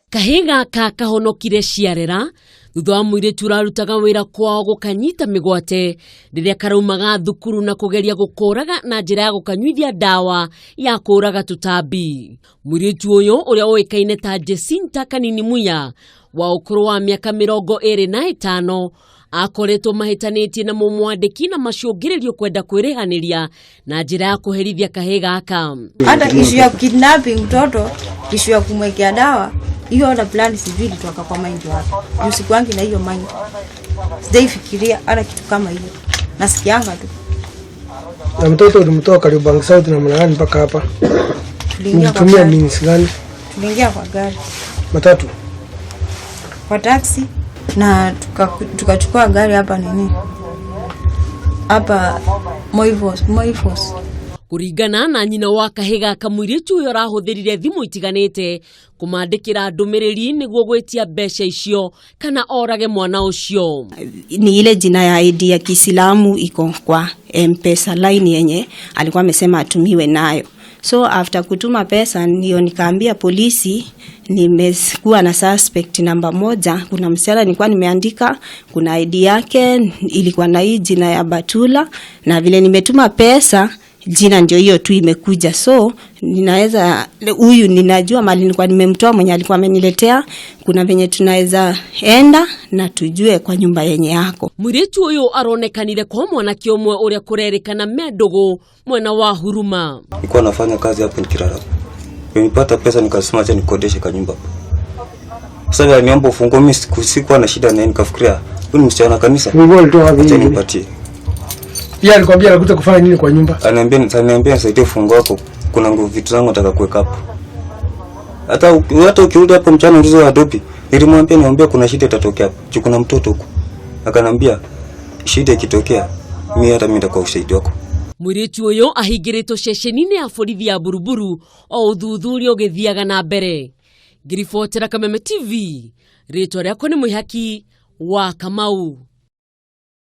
Kahiga kahonokire ciarera thutha wa muiritu urarutaga wira kwao gukanyita migwate riria karaumaga thukuru na kugeria gukuraga na njira ya gukanyuithia dawa ya kuraga tutambi. Muiritu uyu uria oikaine ta Jacinta Kanini Muya wa ukuru wa miaka 25 akoretwo mahitanitie na mumwandiki na macungiririo kwenda kwirihaniria na njira ya kuherithia kahiga aka. Hata kishu ya kidnapping mtoto, kishu ya kumwekea dawa, hiyo hata plan civil toka kwa mind wako. Usikwangi na hiyo mind. Sijaifikiria hata kitu kama hiyo. Nasikianga tu. Na mtoto ulimtoa karibu Bank South na mnangani mpaka hapa. Tulitumia means gani? Tuliingia kwa gari. Matatu. Kwa taxi na tukachukua gari hapa nini? Hapa Moifos. Kuringana na nyina wa kahiga kamwiritu uyo rahuthirire thimu itiganite kumandikira ndumiriri niguo gwetia mbeca icio kana orage mwana ucio. Ni ile jina ya ID ya Kiislamu iko kwa M-Pesa line yenye alikuwa amesema atumiwe nayo. So after kutuma pesa ndio nikaambia polisi nimekuwa na suspect namba 1. Kuna msichana nilikuwa nimeandika, kuna ID yake ilikuwa na hii jina ya Batula, na vile nimetuma pesa jina ndio hiyo tu imekuja. So ninaweza huyu ninajua mali nilikuwa nimemtoa mwenye alikuwa ameniletea, kuna venye tunaweza enda na tujue kwa nyumba yenye yako. Muritu uyu aronekanire kwa mwanake umwe uria kurerikana Medogo mwena wa Huruma. Nilikuwa nafanya kazi hapo Nikirara. Nilipata pesa nikasema acha nikodeshe kanyumba. Sasa niomba ufunguo, mimi sikuwa na shida naye, nikafikiria huyu msichana kanisa. Acha nipatie. Yeye alikwambia anakuja kufanya nini kwa nyumba? Ananiambia nisaidie ufunguo wako. Kuna vitu zangu nataka kuweka hapo. Hata ukirudi hapo mchana ulizo wa dopi. Nilimwambia niombe kuna shida itatokea hapo. Kuna mtoto huko. Akanambia shida ikitokea mimi nitakuwa ushahidi wako. Muritu uyu ahingiritwo ceceni-ini ya borithi ya Buruburu o uthuthuria ugithiaga na mbere. Ngiribotera Kameme TV. Ritwa riakwa ni Mwihaki wa Kamau.